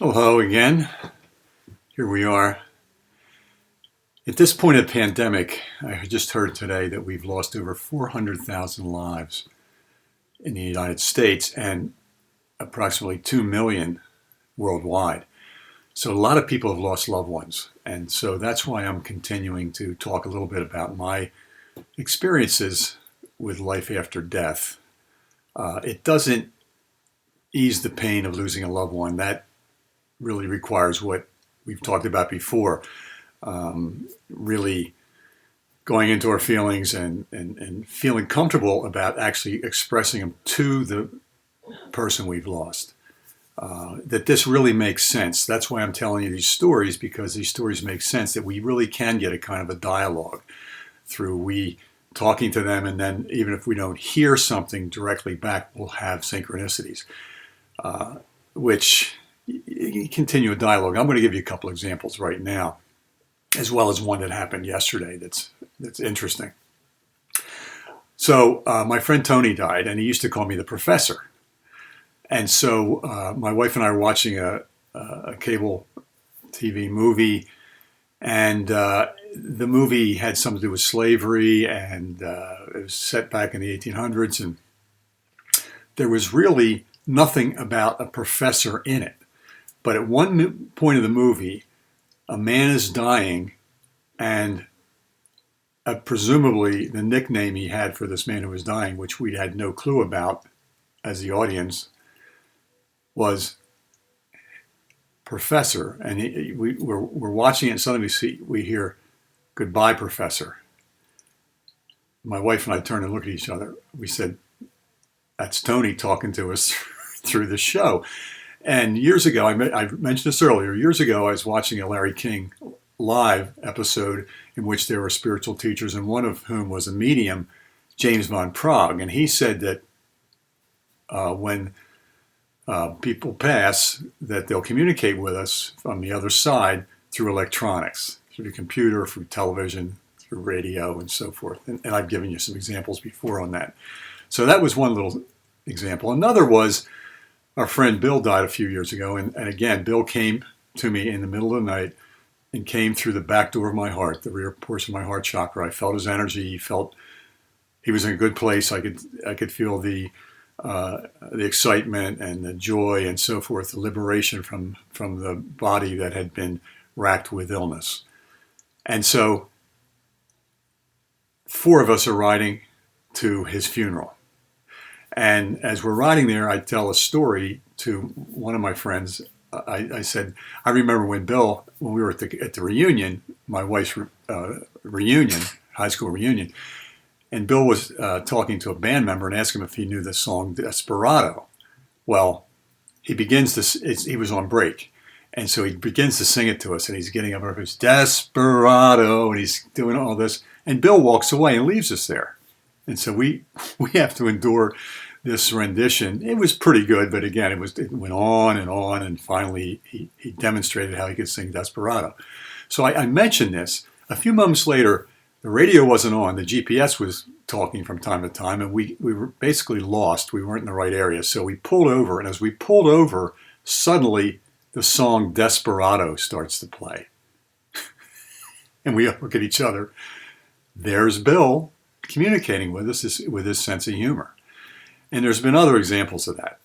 Hello again. Here we are. At this point of the pandemic, I just heard today that we've lost over 400,000 lives in the United States and approximately 2 million worldwide. So a lot of people have lost loved ones. And so that's why I'm continuing to talk a little bit about my experiences with life after death. It doesn't ease the pain of losing a loved one. That really requires what we've talked about before, really going into our feelings and feeling comfortable about actually expressing them to the person we've lost. That this really makes sense. That's why I'm telling you these stories, because these stories make sense, that we really can get a kind of a dialogue through we talking to them, and then even if we don't hear something directly back, we'll have synchronicities, which continue a dialogue. I'm going to give you a couple examples right now, as well as one that happened yesterday that's interesting. So my friend Tony died, and he used to call me the professor. And so my wife and I were watching a cable TV movie, and the movie had something to do with slavery, and it was set back in the 1800s, and there was really nothing about a professor in it. But at one point of the movie, a man is dying, and presumably the nickname he had for this man who was dying, which we had no clue about as the audience, was Professor. And we're watching it, and suddenly we hear, "Goodbye, Professor." My wife and I turned and looked at each other. We said, "That's Tony talking to us through the show." And years ago, I mentioned this earlier, years ago I was watching a Larry King live episode in which there were spiritual teachers, and one of whom was a medium, James Van Praagh. And he said that when people pass, that they'll communicate with us from the other side through electronics, through the computer, through television, through radio, and so forth. And I've given you some examples before on that. So that was one little example. Another was, our friend Bill died a few years ago, and again, Bill came to me in the middle of the night and came through the back door of my heart, the rear portion of my heart chakra. I felt his energy. He was in a good place. I could feel the excitement and the joy and so forth, the liberation from the body that had been racked with illness. And so 4 of us are riding to his funeral. And as we're riding there, I tell a story to one of my friends. I said, I remember when we were at the reunion, my wife's reunion, high school reunion, and Bill was talking to a band member and asked him if he knew the song Desperado. Well, he was on break. And so he begins to sing it to us, and he's getting up and goes, "Desperado," and he's doing all this. And Bill walks away and leaves us there. And so we have to endure this rendition. It was pretty good, but again, it went on, and finally he demonstrated how he could sing Desperado. So I mentioned this. A few moments later, the radio wasn't on. The GPS was talking from time to time, and we were basically lost. We weren't in the right area. So we pulled over, and as we pulled over, suddenly the song Desperado starts to play. And we look at each other. There's Bill communicating with us with his sense of humor. And there's been other examples of that.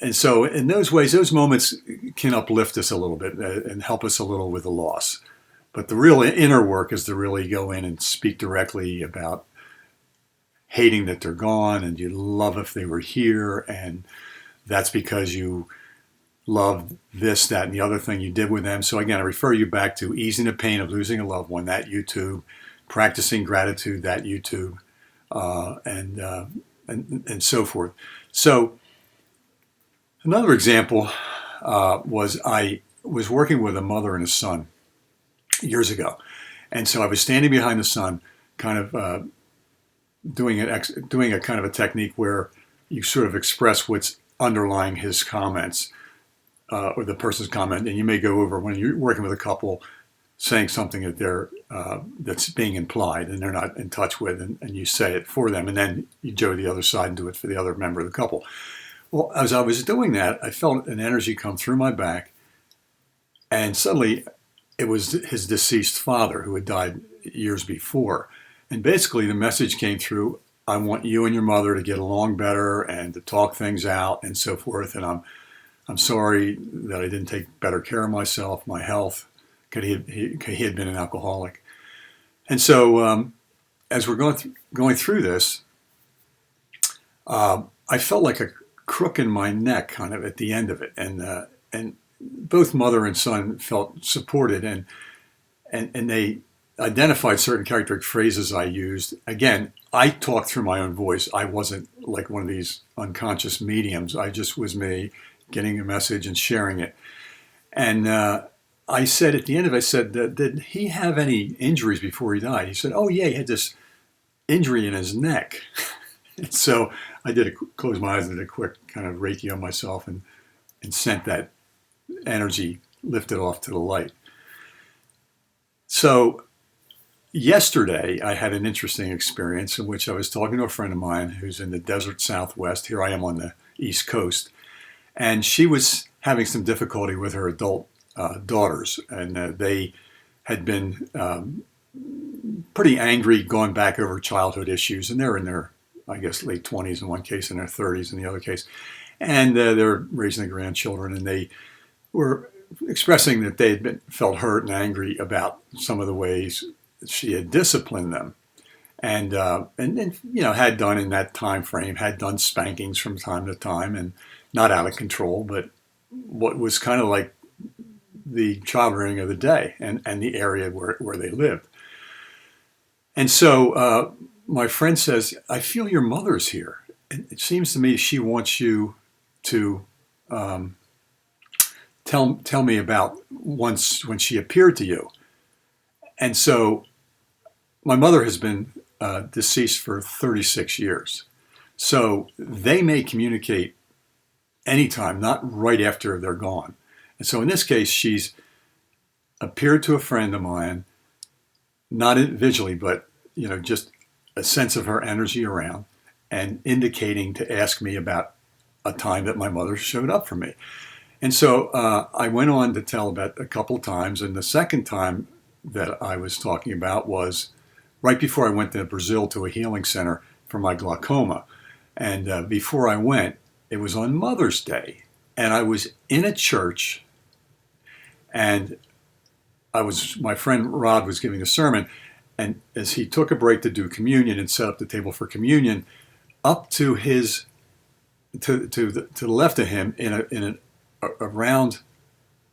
And so in those ways, those moments can uplift us a little bit and help us a little with the loss. But the real inner work is to really go in and speak directly about hating that they're gone, and you love if they were here, and that's because you love this, that, and the other thing you did with them. So again, I refer you back to Easing the Pain of Losing a Loved One, that YouTube, Practicing Gratitude, that YouTube, and so forth. So another example was I was working with a mother and a son years ago, and so I was standing behind the son, kind of doing a kind of a technique where you sort of express what's underlying his comments or the person's comment, and you may go over when you're working with a couple, saying something that they're that's being implied and they're not in touch with, and you say it for them, and then you go to the other side and do it for the other member of the couple. Well, as I was doing that, I felt an energy come through my back, and suddenly it was his deceased father who had died years before. And basically, the message came through: I want you and your mother to get along better and to talk things out and so forth. And I'm sorry that I didn't take better care of myself, my health, because he had been an alcoholic. And so, as we're going through this, I felt like a crook in my neck, kind of at the end of it, and both mother and son felt supported, and they identified certain characteristic phrases I used. Again, I talked through my own voice. I wasn't like one of these unconscious mediums. I just was me getting a message and sharing it. And I said at the end of it, I said, did he have any injuries before he died? He said, oh yeah, he had this injury in his neck. And so I closed my eyes and did a quick kind of Reiki on myself and sent that energy, lifted off to the light. So yesterday, I had an interesting experience in which I was talking to a friend of mine who's in the desert Southwest. Here I am on the East Coast. And she was having some difficulty with her adult daughters. And they had been pretty angry, going back over childhood issues. And they're in their, I guess, late 20s in one case, in their 30s in the other case. And they're raising their grandchildren. And they were expressing that they had felt hurt and angry about some of the ways she had disciplined them, and had done in that time frame, had done spankings from time to time, and not out of control, but what was kind of like the child rearing of the day and the area where they lived. And so my friend says, I feel your mother's here. It seems to me she wants you to tell me about once when she appeared to you. And so my mother has been deceased for 36 years. So they may communicate anytime, not right after they're gone. And so in this case, she's appeared to a friend of mine, not visually, but just a sense of her energy around and indicating to ask me about a time that my mother showed up for me. And so I went on to tell about a couple of times. And the second time that I was talking about was right before I went to Brazil to a healing center for my glaucoma. And before I went, it was on Mother's Day. And I was in a church, and my friend Rod was giving a sermon. And as he took a break to do communion and set up the table for communion, up to the left of him in a round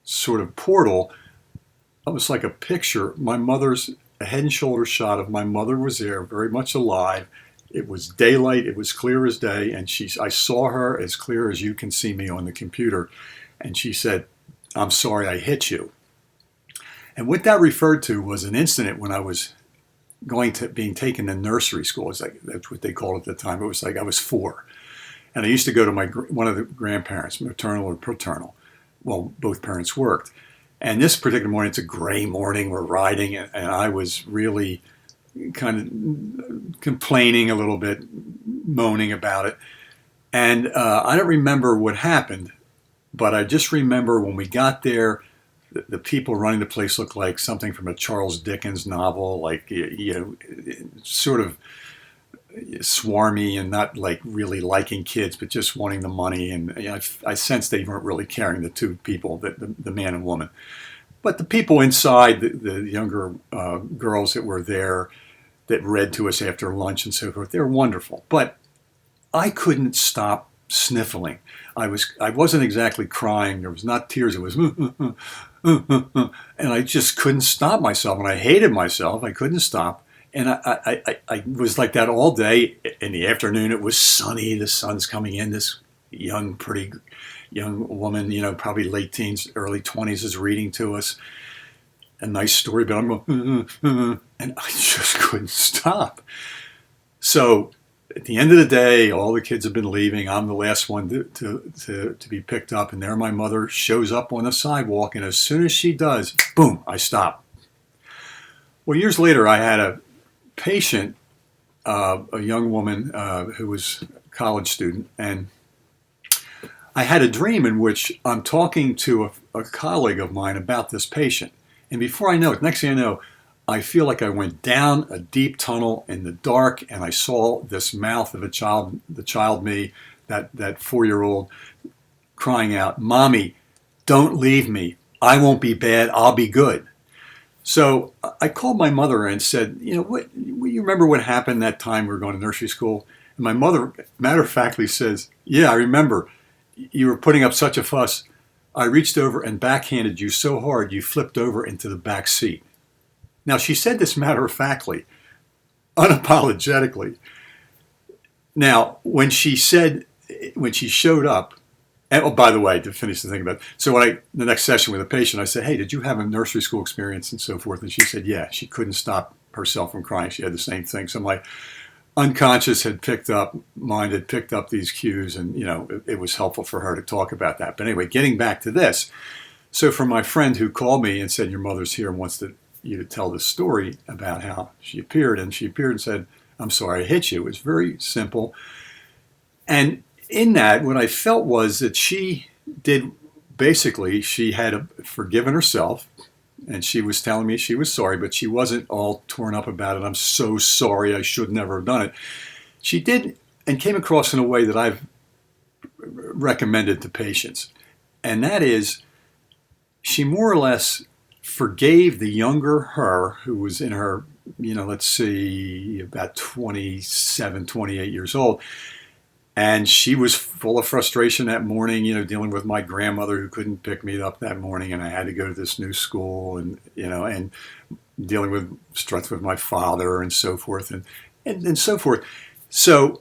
sort of portal, almost like a picture, a head and shoulders shot of my mother was there, very much alive. It was daylight, it was clear as day, and I saw her as clear as you can see me on the computer. And she said, I'm sorry I hit you. And what that referred to was an incident when I was being taken to nursery school. It's like, that's what they called it at the time. It was like I was 4. And I used to go to one of the grandparents, maternal or paternal. Well, both parents worked. And this particular morning, it's a gray morning, we're riding, and I was really kind of complaining a little bit, moaning about it. And I don't remember what happened, but I just remember when we got there, the people running the place looked like something from a Charles Dickens novel, like, sort of swarmy and not like really liking kids, but just wanting the money. And I sensed they weren't really caring, the two people, the man and woman. But the people inside, the younger girls that were there that read to us after lunch and so forth, they're wonderful. But I couldn't stop sniffling. I wasn't exactly crying. There was not tears. It was, and I just couldn't stop myself. And I hated myself. I couldn't stop. And I was like that all day. In the afternoon, it was sunny. The sun's coming in. This pretty young woman, probably late teens, early 20s, is reading to us a nice story. But I'm going, and I just couldn't stop. So at the end of the day, all the kids have been leaving. I'm the last one to be picked up. And there my mother shows up on the sidewalk. And as soon as she does, boom, I stop. Well, years later, I had a patient, a young woman who was a college student, and I had a dream in which I'm talking to a colleague of mine about this patient. And before I know it, next thing I know, I feel like I went down a deep tunnel in the dark and I saw this mouth of a child, the child me, that 4-year-old crying out, "Mommy, don't leave me. I won't be bad. I'll be good." So I called my mother and said, what, you remember what happened that time we were going to nursery school? And my mother, matter of factly, says, "Yeah, I remember. You were putting up such a fuss. I reached over and backhanded you so hard you flipped over into the back seat." Now, she said this matter of factly, unapologetically. Now, when she showed up, and, oh, by the way, to finish the thing about it, so the next session with a patient, I said, "Hey, did you have a nursery school experience?" and so forth. And she said, "Yeah." She couldn't stop herself from crying. She had the same thing. So my unconscious mind had picked up these cues, and it was helpful for her to talk about that. But anyway, getting back to this. So for my friend who called me and said, "Your mother's here and wants you to tell this story about how she appeared," and she appeared and said, "I'm sorry I hit you." It was very simple. And in that, what I felt was that she had forgiven herself, and she was telling me she was sorry, but she wasn't all torn up about it. "I'm so sorry. I should never have done it." She did, and came across in a way that I've recommended to patients. And that is, she more or less forgave the younger her, who was in her, let's see, about 27, 28 years old. And she was full of frustration that morning, dealing with my grandmother who couldn't pick me up that morning, and I had to go to this new school, and and dealing with stress with my father and so forth, and so forth. So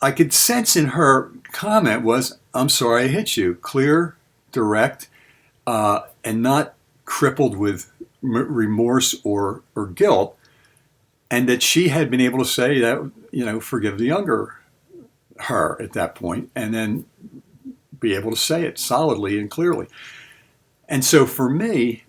I could sense in her comment was, "I'm sorry I hit you," clear, direct, and not crippled with remorse or guilt, and that she had been able to say that, forgive the younger her at that point, and then be able to say it solidly and clearly. And so for me,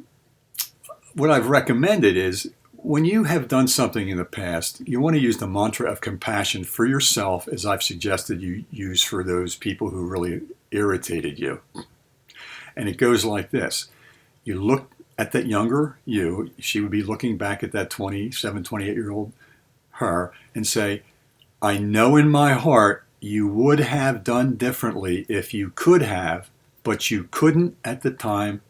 what I've recommended is, when you have done something in the past, you want to use the mantra of compassion for yourself, as I've suggested you use for those people who really irritated you. And it goes like this. You look at that younger you, she would be looking back at that 27, 28-year-old her, and say, "I know in my heart you would have done differently if you could have, but you couldn't at the time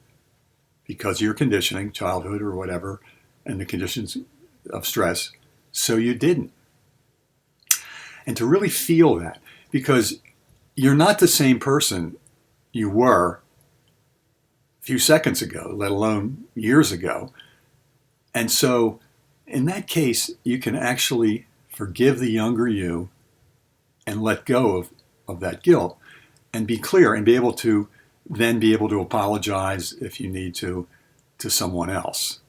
because of your conditioning, childhood or whatever, and the conditions of stress, so you didn't." And to really feel that, because you're not the same person you were a few seconds ago, let alone years ago. And so in that case, you can actually forgive the younger you and let go of that guilt, and be clear, and be able to apologize if you need to someone else.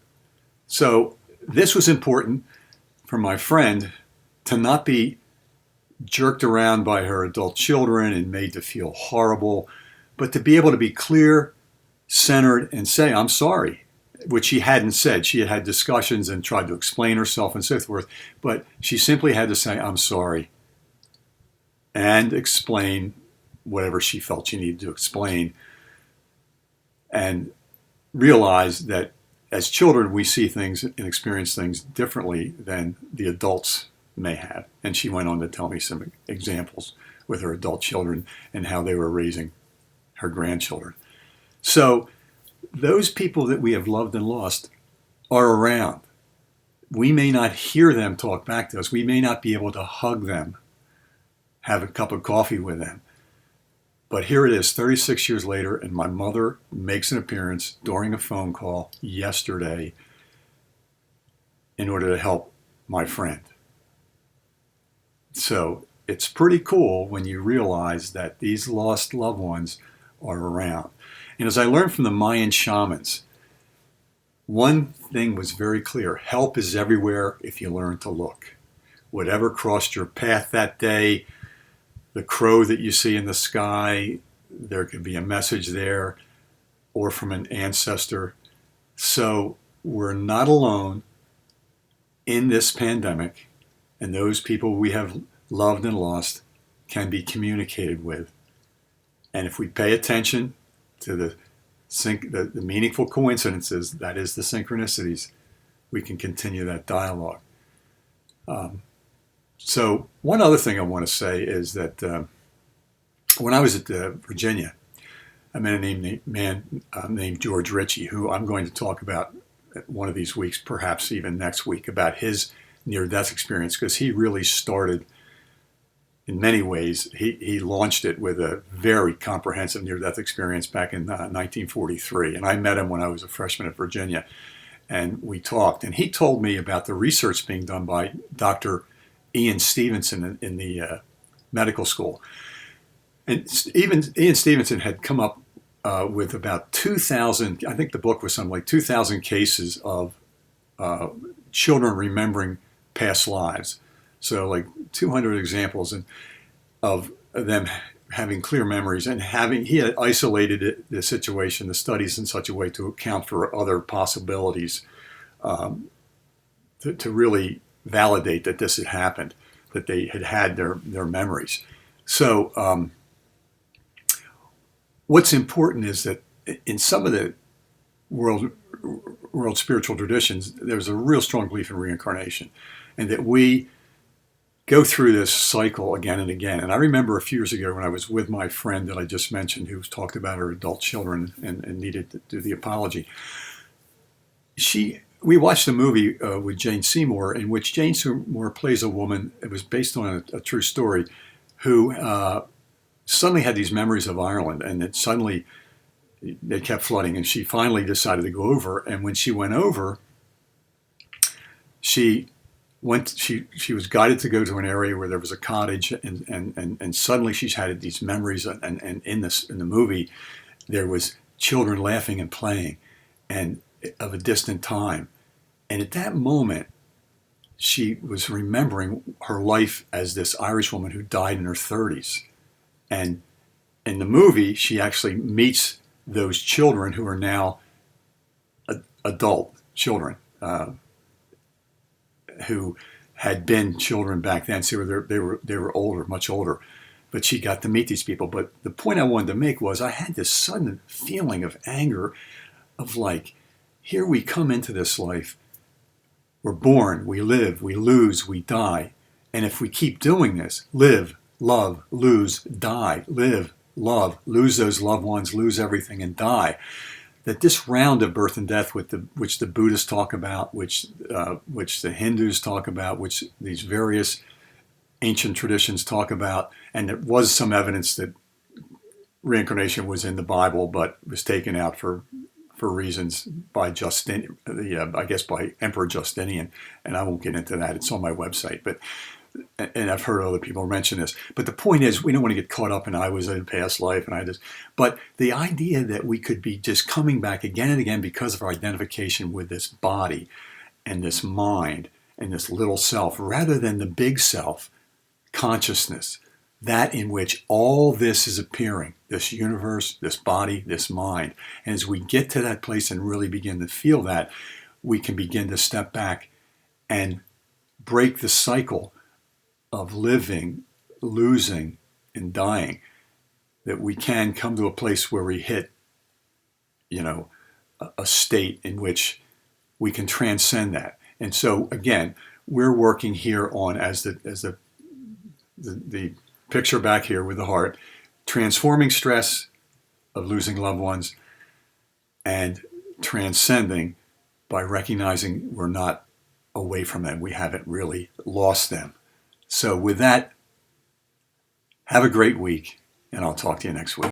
So this was important for my friend to not be jerked around by her adult children and made to feel horrible, but to be able to be clear, centered, and say, "I'm sorry," which she hadn't said. She had discussions and tried to explain herself and so forth, but she simply had to say, "I'm sorry," and explain whatever she felt she needed to explain, and realize that as children, we see things and experience things differently than the adults may have. And she went on to tell me some examples with her adult children and how they were raising her grandchildren. So those people that we have loved and lost are around. We may not hear them talk back to us. We may not be able to hug them, have a cup of coffee with them. But here it is, 36 years later, and my mother makes an appearance during a phone call yesterday in order to help my friend. So it's pretty cool when you realize that these lost loved ones are around. And as I learned from the Mayan shamans, one thing was very clear: help is everywhere if you learn to look. Whatever crossed your path that day, the crow that you see in the sky, there could be a message there, or from an ancestor. So we're not alone in this pandemic, and those people we have loved and lost can be communicated with. And if we pay attention to the meaningful coincidences, that is the synchronicities, we can continue that dialogue. So one other thing I want to say is that when I was at Virginia, I met a man named George Ritchie, who I'm going to talk about one of these weeks, perhaps even next week, about his near-death experience, because he really started, in many ways, he launched it with a very comprehensive near-death experience back in 1943. And I met him when I was a freshman at Virginia, and we talked. And he told me about the research being done by Dr. Ian Stevenson in the medical school. And even Ian Stevenson had come up with about 2,000, I think the book was something like 2,000 cases of children remembering past lives. So like 200 examples of them having clear memories, and he had isolated the situation, the studies, in such a way to account for other possibilities, to really validate that this had happened, that they had their memories. So what's important is that in some of the world spiritual traditions, there's a real strong belief in reincarnation, and that we go through this cycle again and again. And I remember a few years ago when I was with my friend that I just mentioned, who talked about her adult children and needed to do the apology. We watched a movie with Jane Seymour, in which Jane Seymour plays a woman. It was based on a true story, who suddenly had these memories of Ireland, and it suddenly they kept flooding, and she finally decided to go over. And when she went over, she was guided to go to an area where there was a cottage, and suddenly she's had these memories, and in the movie there was children laughing and playing, and of a distant time. And at that moment, she was remembering her life as this Irish woman who died in her 30s. And in the movie, she actually meets those children who are now adult children, who had been children back then. So they were older, much older. But she got to meet these people. But the point I wanted to make was, I had this sudden feeling of anger, of like, here we come into this life. We're born, we live, we lose, we die. And if we keep doing this, live, love, lose, die, live, love, lose those loved ones, lose everything, and die, that this round of birth and death, which the Buddhists talk about, which the Hindus talk about, which these various ancient traditions talk about, and there was some evidence that reincarnation was in the Bible, but was taken out for reasons by I guess by Emperor Justinian, and I won't get into that. It's on my website, and I've heard other people mention this. But the point is, we don't want to get caught up in I was in a past life and I just. But the idea that we could be just coming back again and again because of our identification with this body and this mind and this little self, rather than the big self, consciousness, that in which all this is appearing, this universe, this body, this mind. And as we get to that place and really begin to feel that, we can begin to step back and break the cycle of living, losing, and dying, that we can come to a place where we hit, a state in which we can transcend that. And so again, we're working here on, as the picture back here with the heart, transforming stress of losing loved ones and transcending by recognizing we're not away from them. We haven't really lost them. So with that, have a great week, and I'll talk to you next week.